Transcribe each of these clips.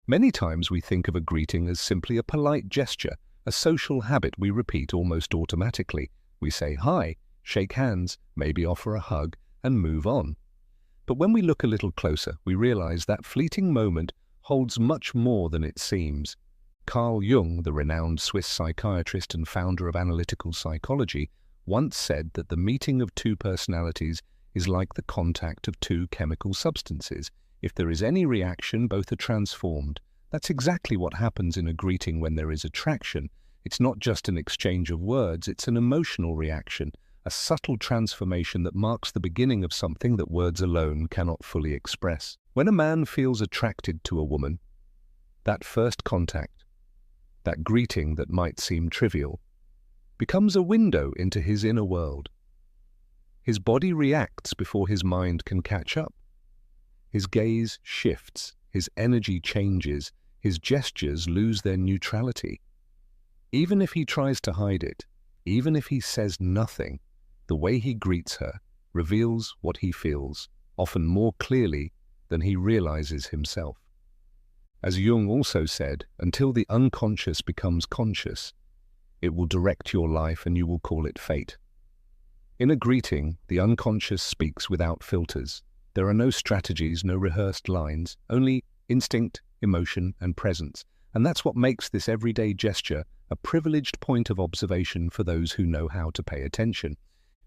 Many times we think of a greeting as simply a polite gesture, a social habit we repeat almost automatically. We say hi, shake hands, maybe offer a hug, and move on. But when we look a little closer, we realize that fleeting moment holds much more than it seems. Carl Jung, the renowned Swiss psychiatrist and founder of analytical psychology, once said that the meeting of two personalities is like the contact of two chemical substances. If there is any reaction, both are transformed. That's exactly what happens in a greeting when there is attraction. It's not just an exchange of words, it's an emotional reaction, a subtle transformation that marks the beginning of something that words alone cannot fully express. When a man feels attracted to a woman, that first contact, that greeting that might seem trivial, becomes a window into his inner world. His body reacts before his mind can catch up. His gaze shifts, his energy changes, his gestures lose their neutrality. Even if he tries to hide it, even if he says nothing, the way he greets her reveals what he feels, often more clearly than he realizes himself. As Jung also said, until the unconscious becomes conscious, it will direct your life and you will call it fate. In a greeting, the unconscious speaks without filters. There are no strategies, no rehearsed lines, only instinct, emotion, and presence. And that's what makes this everyday gesture a privileged point of observation for those who know how to pay attention.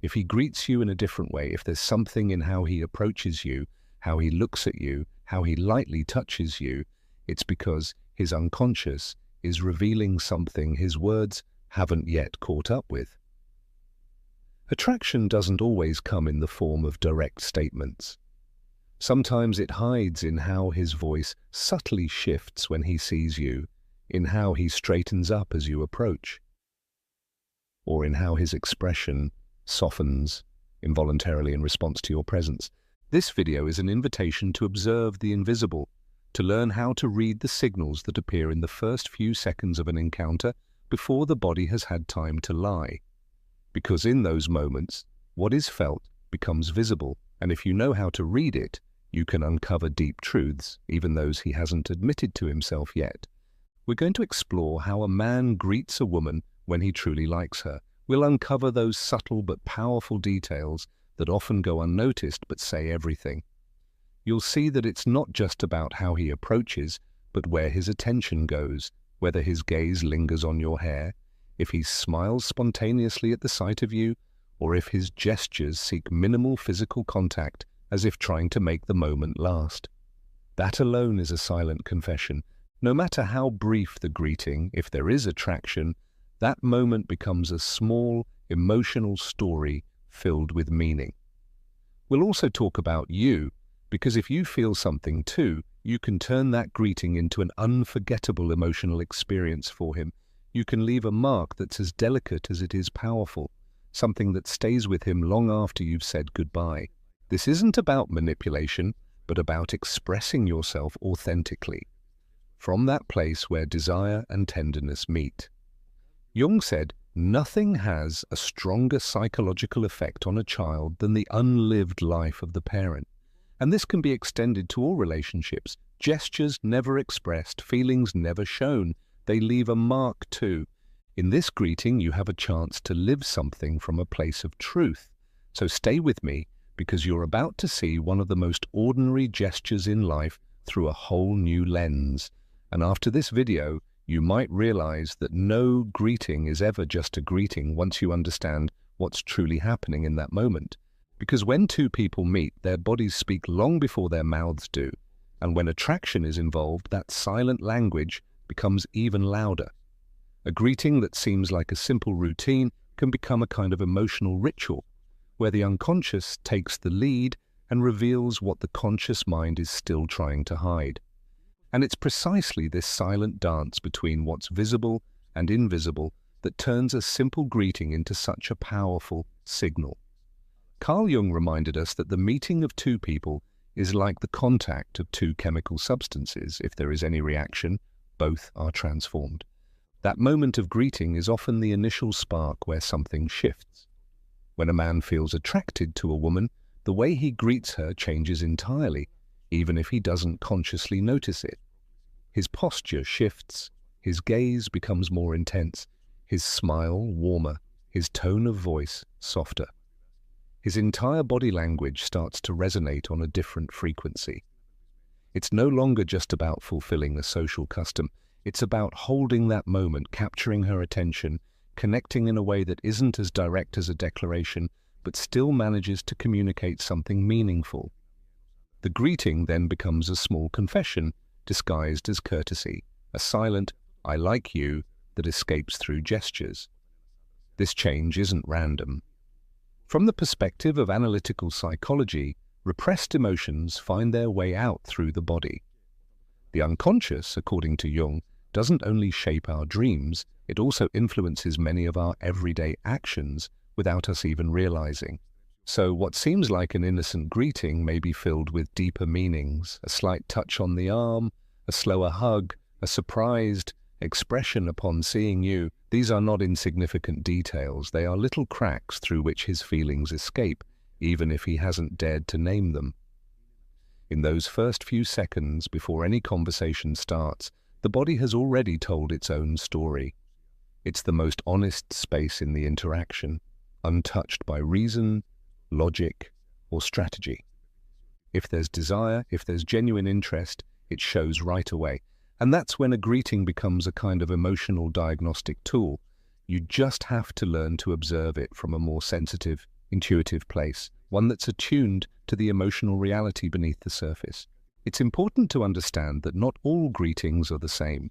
If he greets you in a different way, if there's something in how he approaches you, how he looks at you, how he lightly touches you, it's because his unconscious is revealing something his words haven't yet caught up with. Attraction doesn't always come in the form of direct statements. Sometimes it hides in how his voice subtly shifts when he sees you, in how he straightens up as you approach, or in how his expression softens involuntarily in response to your presence. This video is an invitation to observe the invisible, to learn how to read the signals that appear in the first few seconds of an encounter before the body has had time to lie. Because in those moments, what is felt becomes visible, and if you know how to read it, you can uncover deep truths, even those he hasn't admitted to himself yet. We're going to explore how a man greets a woman when he truly likes her. We'll uncover those subtle but powerful details that often go unnoticed but say everything. You'll see that it's not just about how he approaches, but where his attention goes, whether his gaze lingers on your hair, if he smiles spontaneously at the sight of you, or if his gestures seek minimal physical contact as if trying to make the moment last. That alone is a silent confession. No matter how brief the greeting, if there is attraction, that moment becomes a small, emotional story filled with meaning. We'll also talk about you, because if you feel something too, you can turn that greeting into an unforgettable emotional experience for him. You can leave a mark that's as delicate as it is powerful, something that stays with him long after you've said goodbye. This isn't about manipulation, but about expressing yourself authentically, from that place where desire and tenderness meet. Jung said, nothing has a stronger psychological effect on a child than the unlived life of the parent. And this can be extended to all relationships. Gestures never expressed, feelings never shown. They leave a mark too. In this greeting, you have a chance to live something from a place of truth. So stay with me, because you're about to see one of the most ordinary gestures in life through a whole new lens. And after this video, you might realize that no greeting is ever just a greeting once you understand what's truly happening in that moment. Because when two people meet, their bodies speak long before their mouths do. And when attraction is involved, that silent language becomes even louder. A greeting that seems like a simple routine can become a kind of emotional ritual, where the unconscious takes the lead and reveals what the conscious mind is still trying to hide. And it's precisely this silent dance between what's visible and invisible that turns a simple greeting into such a powerful signal. Carl Jung reminded us that the meeting of two people is like the contact of two chemical substances. If there is any reaction, both are transformed. That moment of greeting is often the initial spark where something shifts. When a man feels attracted to a woman, the way he greets her changes entirely, even if he doesn't consciously notice it. His posture shifts, his gaze becomes more intense, his smile warmer, his tone of voice softer. His entire body language starts to resonate on a different frequency. It's no longer just about fulfilling a social custom. It's about holding that moment, capturing her attention, connecting in a way that isn't as direct as a declaration, but still manages to communicate something meaningful. The greeting then becomes a small confession, disguised as courtesy, a silent, "I like you," that escapes through gestures. This change isn't random. From the perspective of analytical psychology, repressed emotions find their way out through the body. The unconscious, according to Jung, doesn't only shape our dreams, it also influences many of our everyday actions without us even realizing. So what seems like an innocent greeting may be filled with deeper meanings: a slight touch on the arm, a slower hug, a surprised expression upon seeing you. These are not insignificant details. They are little cracks through which his feelings escape, even if he hasn't dared to name them. In those first few seconds before any conversation starts, the body has already told its own story. It's the most honest space in the interaction, untouched by reason, logic, or strategy. If there's desire, if there's genuine interest, it shows right away. And that's when a greeting becomes a kind of emotional diagnostic tool. You just have to learn to observe it from a more sensitive, intuitive place, one that's attuned to the emotional reality beneath the surface. It's important to understand that not all greetings are the same.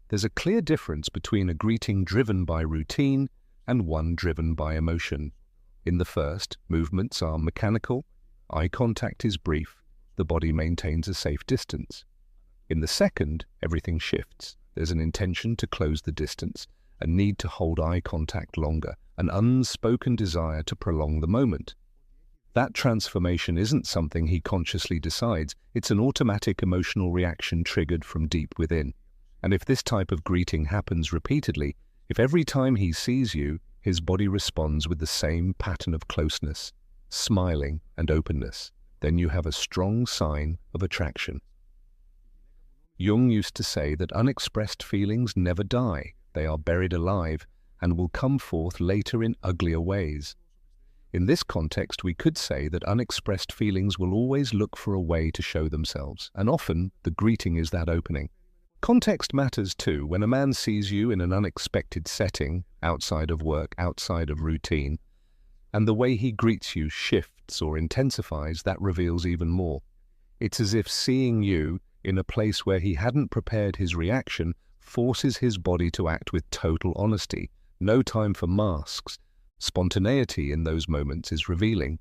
There's a clear difference between a greeting driven by routine and one driven by emotion. In the first, movements are mechanical, eye contact is brief, the body maintains a safe distance. In the second, everything shifts. There's an intention to close the distance, a need to hold eye contact longer, an unspoken desire to prolong the moment. That transformation isn't something he consciously decides, it's an automatic emotional reaction triggered from deep within. And if this type of greeting happens repeatedly, if every time he sees you, his body responds with the same pattern of closeness, smiling and openness, then you have a strong sign of attraction. Jung used to say that unexpressed feelings never die, they are buried alive and will come forth later in uglier ways. In this context, we could say that unexpressed feelings will always look for a way to show themselves, and often the greeting is that opening. Context matters too. When a man sees you in an unexpected setting, outside of work, outside of routine, and the way he greets you shifts or intensifies, that reveals even more. It's as if seeing you in a place where he hadn't prepared his reaction forces his body to act with total honesty. No time for masks. Spontaneity in those moments is revealing.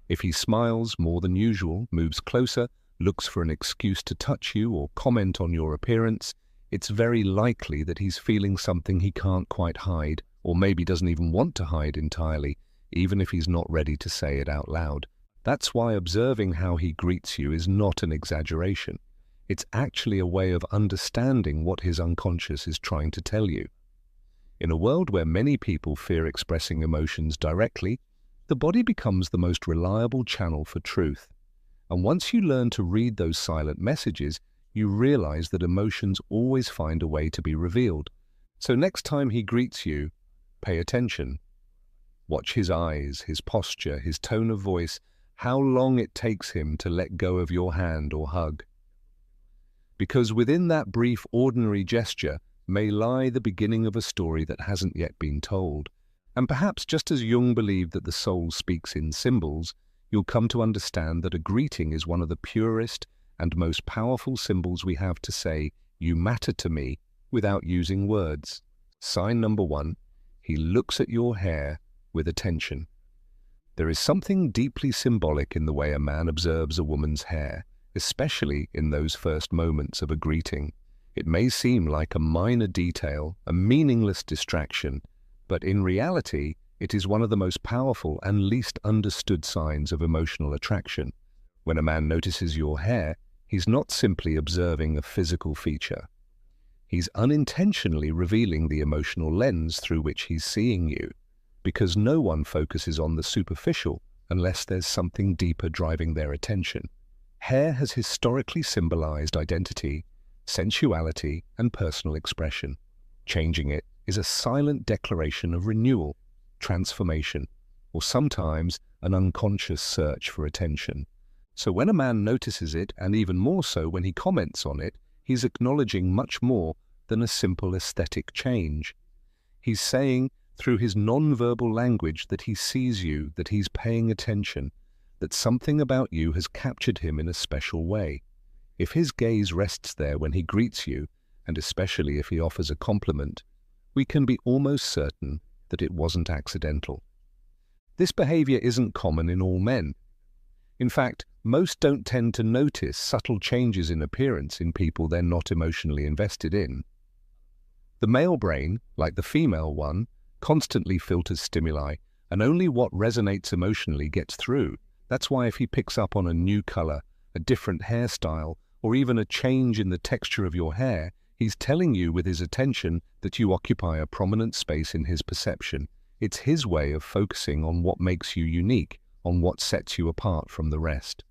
If he smiles more than usual, moves closer, looks for an excuse to touch you or comment on your appearance, it's very likely that he's feeling something he can't quite hide, or maybe doesn't even want to hide entirely, even if he's not ready to say it out loud. That's why observing how he greets you is not an exaggeration. It's actually a way of understanding what his unconscious is trying to tell you. In a world where many people fear expressing emotions directly, the body becomes the most reliable channel for truth. And once you learn to read those silent messages, you realize that emotions always find a way to be revealed. So next time he greets you, pay attention. Watch his eyes, his posture, his tone of voice, how long it takes him to let go of your hand or hug. Because within that brief, ordinary gesture may lie the beginning of a story that hasn't yet been told. And perhaps just as Jung believed that the soul speaks in symbols, you'll come to understand that a greeting is one of the purest and most powerful symbols we have to say, "You matter to me," without using words. Sign number 1, he looks at your hair with attention. There is something deeply symbolic in the way a man observes a woman's hair, especially in those first moments of a greeting. It may seem like a minor detail, a meaningless distraction, but in reality, it is one of the most powerful and least understood signs of emotional attraction. When a man notices your hair, he's not simply observing a physical feature. He's unintentionally revealing the emotional lens through which he's seeing you, because no one focuses on the superficial unless there's something deeper driving their attention. Hair has historically symbolized identity, sensuality, and personal expression. Changing it is a silent declaration of renewal, transformation, or sometimes an unconscious search for attention. So when a man notices it, and even more so when he comments on it, he's acknowledging much more than a simple aesthetic change. He's saying through his non-verbal language that he sees you, that he's paying attention, that something about you has captured him in a special way. If his gaze rests there when he greets you, and especially if he offers a compliment, we can be almost certain that it wasn't accidental. This behavior isn't common in all men. In fact, most don't tend to notice subtle changes in appearance in people they're not emotionally invested in. The male brain, like the female one, constantly filters stimuli, and only what resonates emotionally gets through. That's why if he picks up on a new color, a different hairstyle, or even a change in the texture of your hair, he's telling you with his attention that you occupy a prominent space in his perception. It's his way of focusing on what makes you unique, on what sets you apart from the rest.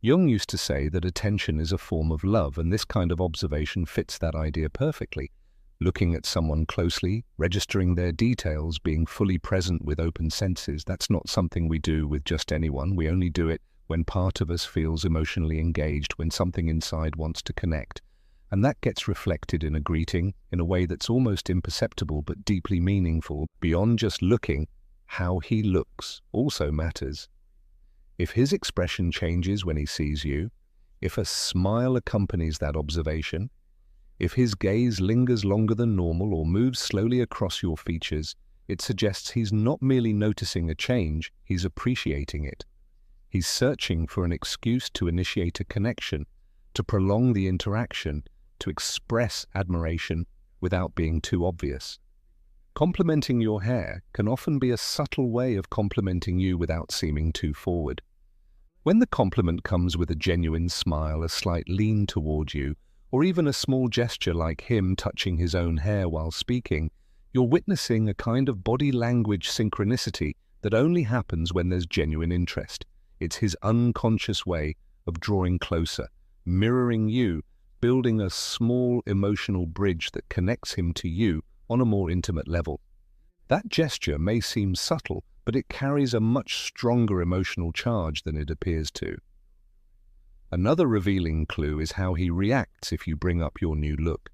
Jung used to say that attention is a form of love, and this kind of observation fits that idea perfectly. Looking at someone closely, registering their details, being fully present with open senses, that's not something we do with just anyone. We only do it when part of us feels emotionally engaged, when something inside wants to connect. And that gets reflected in a greeting in a way that's almost imperceptible but deeply meaningful. Beyond just looking, how he looks also matters. If his expression changes when he sees you, if a smile accompanies that observation, if his gaze lingers longer than normal or moves slowly across your features, it suggests he's not merely noticing a change, he's appreciating it. He's searching for an excuse to initiate a connection, to prolong the interaction, to express admiration without being too obvious. Complimenting your hair can often be a subtle way of complimenting you without seeming too forward. When the compliment comes with a genuine smile, a slight lean toward you, or even a small gesture like him touching his own hair while speaking, you're witnessing a kind of body language synchronicity that only happens when there's genuine interest. It's his unconscious way of drawing closer, mirroring you, building a small emotional bridge that connects him to you on a more intimate level. That gesture may seem subtle, but it carries a much stronger emotional charge than it appears to. Another revealing clue is how he reacts if you bring up your new look.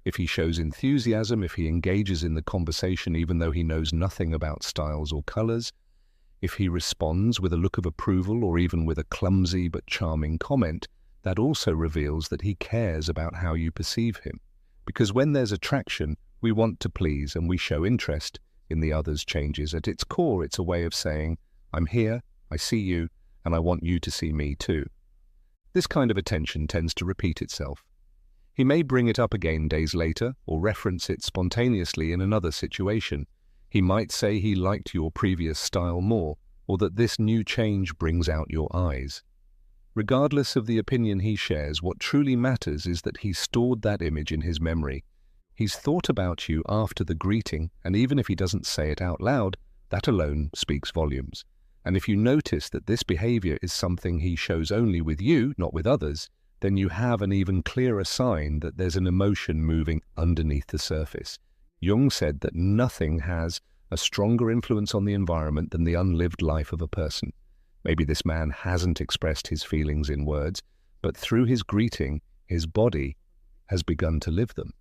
If he shows enthusiasm, if he engages in the conversation even though he knows nothing about styles or colors, if he responds with a look of approval or even with a clumsy but charming comment, that also reveals that he cares about how you perceive him. Because when there's attraction, we want to please and we show interest in the other's changes. At its core, it's a way of saying, I'm here, I see you, and I want you to see me too. This kind of attention tends to repeat itself. He may bring it up again days later or reference it spontaneously in another situation. He might say he liked your previous style more, or that this new change brings out your eyes. Regardless of the opinion he shares, what truly matters is that he stored that image in his memory. He's thought about you after the greeting, and even if he doesn't say it out loud, that alone speaks volumes. And if you notice that this behavior is something he shows only with you, not with others, then you have an even clearer sign that there's an emotion moving underneath the surface. Jung said that nothing has a stronger influence on the environment than the unlived life of a person. Maybe this man hasn't expressed his feelings in words, but through his greeting, his body has begun to live them.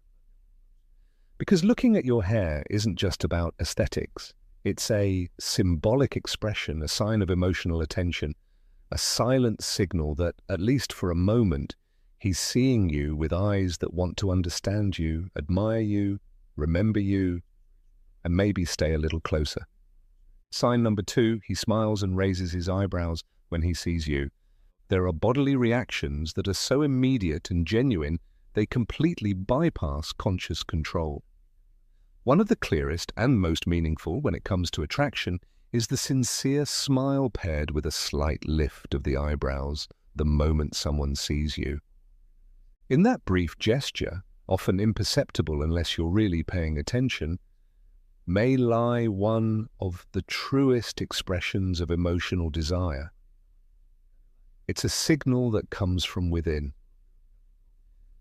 Because looking at your hair isn't just about aesthetics. It's a symbolic expression, a sign of emotional attention, a silent signal that, at least for a moment, he's seeing you with eyes that want to understand you, admire you, remember you, and maybe stay a little closer. Sign number 2, he smiles and raises his eyebrows when he sees you. There are bodily reactions that are so immediate and genuine, they completely bypass conscious control. One of the clearest and most meaningful when it comes to attraction is the sincere smile paired with a slight lift of the eyebrows the moment someone sees you. In that brief gesture, often imperceptible unless you're really paying attention, may lie one of the truest expressions of emotional desire. It's a signal that comes from within.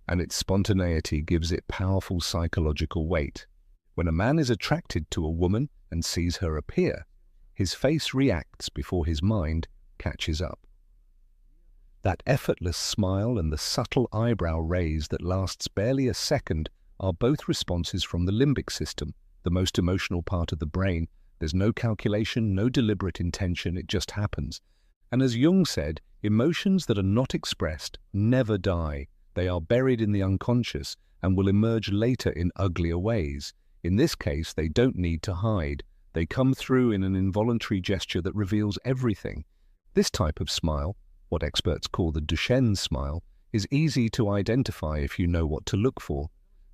and its spontaneity gives it powerful psychological weight. When a man is attracted to a woman and sees her appear, his face reacts before his mind catches up. That effortless smile and the subtle eyebrow raise that lasts barely a second are both responses from the limbic system, the most emotional part of the brain. There's no calculation, no deliberate intention, it just happens. And as Jung said, emotions that are not expressed never die. They are buried in the unconscious and will emerge later in uglier ways. In this case, they don't need to hide. They come through in an involuntary gesture that reveals everything. This type of smile, what experts call the Duchenne smile, is easy to identify if you know what to look for.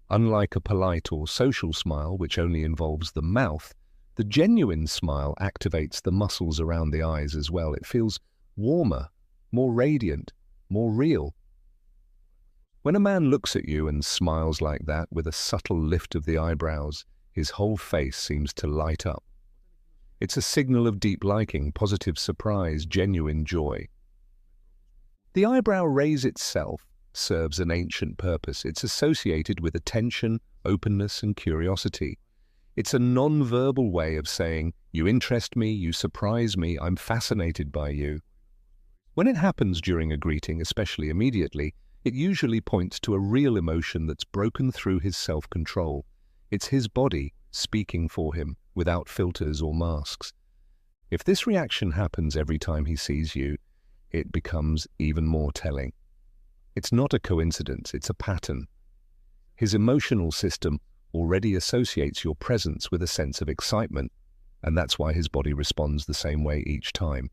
Unlike a polite or social smile, which only involves the mouth, the genuine smile activates the muscles around the eyes as well. It feels warmer, more radiant, more real. When a man looks at you and smiles like that with a subtle lift of the eyebrows, his whole face seems to light up. It's a signal of deep liking, positive surprise, genuine joy. The eyebrow raise itself serves an ancient purpose. It's associated with attention, openness, and curiosity. It's a non-verbal way of saying, you interest me, you surprise me, I'm fascinated by you. When it happens during a greeting, especially immediately, it usually points to a real emotion that's broken through his self-control. It's his body speaking for him, without filters or masks. If this reaction happens every time he sees you, it becomes even more telling. It's not a coincidence, it's a pattern. His emotional system already associates your presence with a sense of excitement, and that's why his body responds the same way each time.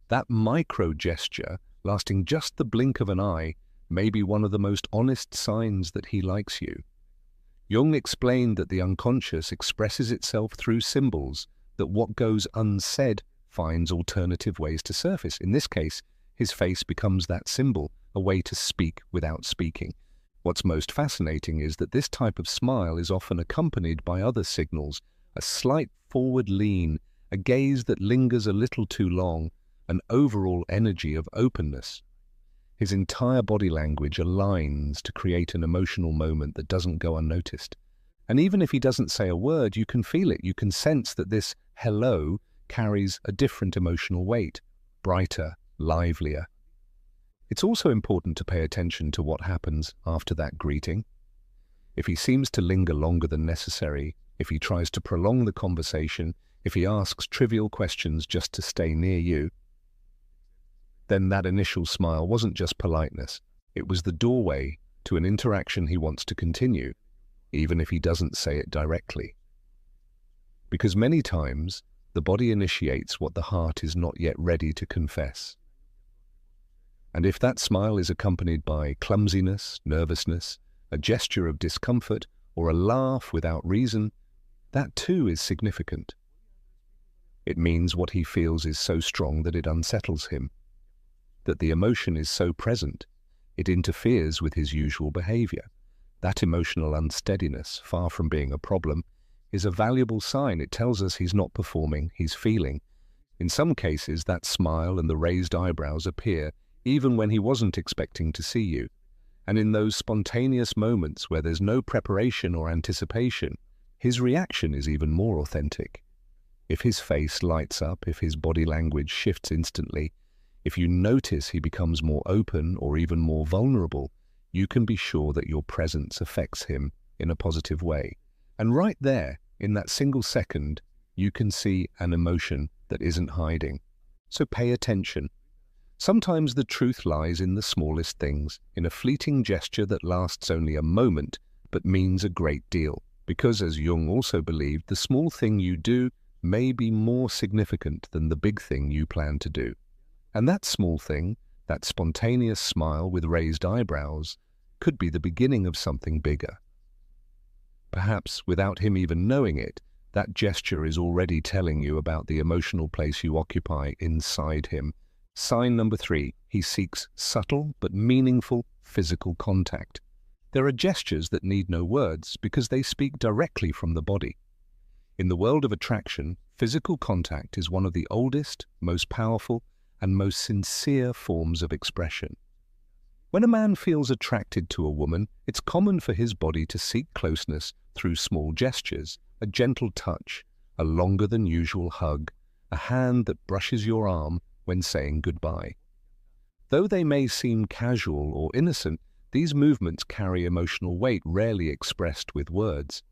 That micro gesture, lasting just the blink of an eye, may be one of the most honest signs that he likes you. Jung explained that the unconscious expresses itself through symbols, that what goes unsaid finds alternative ways to surface. In this case, his face becomes that symbol, a way to speak without speaking. What's most fascinating is that this type of smile is often accompanied by other signals, a slight forward lean, a gaze that lingers a little too long, an overall energy of openness. His entire body language aligns to create an emotional moment that doesn't go unnoticed. And even if he doesn't say a word, you can feel it. You can sense that this hello carries a different emotional weight, brighter, livelier. It's also important to pay attention to what happens after that greeting. If he seems to linger longer than necessary, if he tries to prolong the conversation, if he asks trivial questions just to stay near you, then that initial smile wasn't just politeness. It was the doorway to an interaction he wants to continue, even if he doesn't say it directly. Because many times, the body initiates what the heart is not yet ready to confess. And if that smile is accompanied by clumsiness, nervousness, a gesture of discomfort, or a laugh without reason, that too is significant. It means what he feels is so strong that it unsettles him, that the emotion is so present, it interferes with his usual behavior. That emotional unsteadiness, far from being a problem, is a valuable sign. It tells us he's not performing, he's feeling. In some cases, that smile and the raised eyebrows appear even when he wasn't expecting to see you. And in those spontaneous moments where there's no preparation or anticipation, his reaction is even more authentic. If his face lights up, if his body language shifts instantly, if you notice he becomes more open or even more vulnerable, you can be sure that your presence affects him in a positive way. And right there, in that single second, you can see an emotion that isn't hiding. So pay attention. Sometimes the truth lies in the smallest things, in a fleeting gesture that lasts only a moment but means a great deal. Because, as Jung also believed, the small thing you do may be more significant than the big thing you plan to do. And that small thing, that spontaneous smile with raised eyebrows, could be the beginning of something bigger. Perhaps, without him even knowing it, that gesture is already telling you about the emotional place you occupy inside him. Sign number 3, he seeks subtle but meaningful physical contact. There are gestures that need no words because they speak directly from the body. In the world of attraction, physical contact is one of the oldest, most powerful, and most sincere forms of expression. When a man feels attracted to a woman, it's common for his body to seek closeness through small gestures, a gentle touch, a longer than usual hug, a hand that brushes your arm when saying goodbye. Though they may seem casual or innocent, these movements carry emotional weight rarely expressed with words.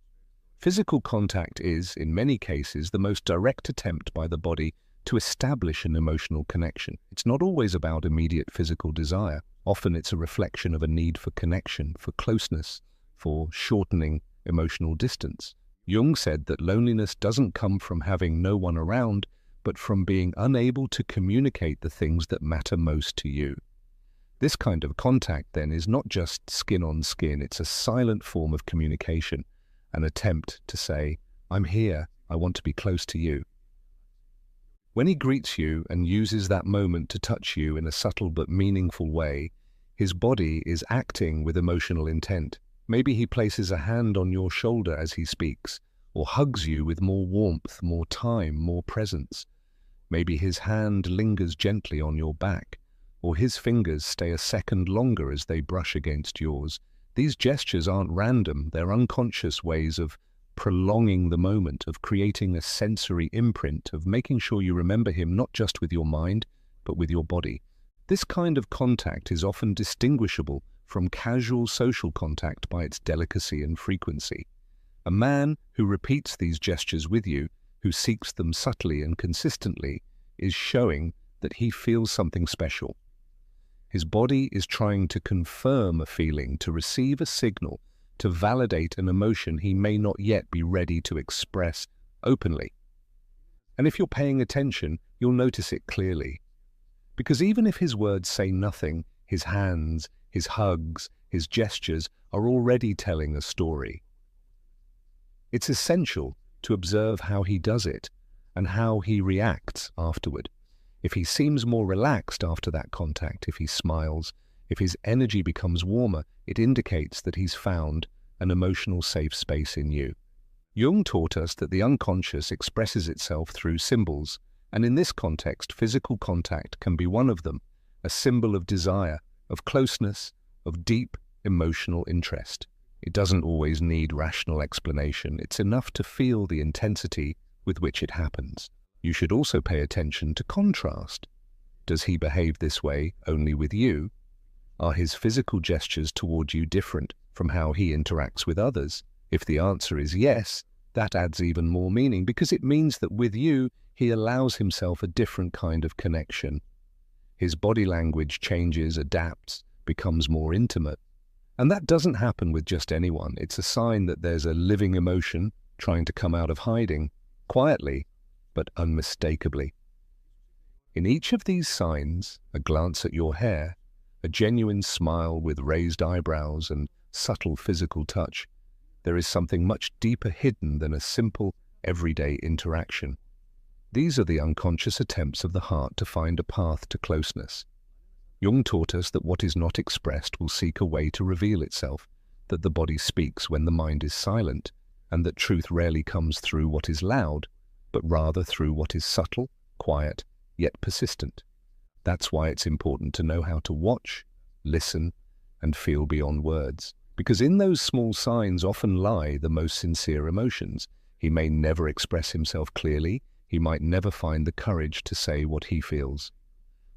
Physical contact is, in many cases, the most direct attempt by the body to establish an emotional connection. It's not always about immediate physical desire. Often it's a reflection of a need for connection, for closeness, for shortening emotional distance. Jung said that loneliness doesn't come from having no one around, but from being unable to communicate the things that matter most to you. This kind of contact, then, is not just skin on skin. It's a silent form of communication, an attempt to say, "I'm here, I want to be close to you." When he greets you and uses that moment to touch you in a subtle but meaningful way, his body is acting with emotional intent. Maybe he places a hand on your shoulder as he speaks, or hugs you with more warmth, more time, more presence. Maybe his hand lingers gently on your back, or his fingers stay a second longer as they brush against yours. These gestures aren't random, they're unconscious ways of prolonging the moment, of creating a sensory imprint, of making sure you remember him not just with your mind, but with your body. This kind of contact is often distinguishable from casual social contact by its delicacy and frequency. A man who repeats these gestures with you, who seeks them subtly and consistently, is showing that he feels something special. His body is trying to confirm a feeling, to receive a signal, to validate an emotion he may not yet be ready to express openly. And if you're paying attention, you'll notice it clearly. Because even if his words say nothing, his hands, his hugs, his gestures are already telling a story. It's essential to observe how he does it and how he reacts afterward. If he seems more relaxed after that contact, if he smiles, if his energy becomes warmer, it indicates that he's found an emotional safe space in you. Jung taught us that the unconscious expresses itself through symbols, and in this context, physical contact can be one of them, a symbol of desire, of closeness, of deep emotional interest. It doesn't always need rational explanation. It's enough to feel the intensity with which it happens. You should also pay attention to contrast. Does he behave this way only with you? Are his physical gestures toward you different from how he interacts with others? If the answer is yes, that adds even more meaning, because it means that with you, he allows himself a different kind of connection. His body language changes, adapts, becomes more intimate. And that doesn't happen with just anyone. It's a sign that there's a living emotion trying to come out of hiding, quietly, but unmistakably. In each of these signs, a glance at your hair, a genuine smile with raised eyebrows and subtle physical touch, there is something much deeper hidden than a simple, everyday interaction. These are the unconscious attempts of the heart to find a path to closeness. Jung taught us that what is not expressed will seek a way to reveal itself, that the body speaks when the mind is silent, and that truth rarely comes through what is loud, but rather through what is subtle, quiet, yet persistent. That's why it's important to know how to watch, listen, and feel beyond words. Because in those small signs often lie the most sincere emotions. He may never express himself clearly, he might never find the courage to say what he feels.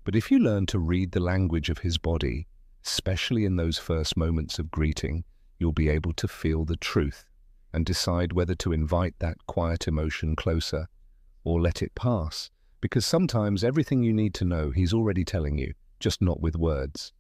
But if you learn to read the language of his body, especially in those first moments of greeting, you'll be able to feel the truth and decide whether to invite that quiet emotion closer or let it pass. Because sometimes everything you need to know he's already telling you, just not with words.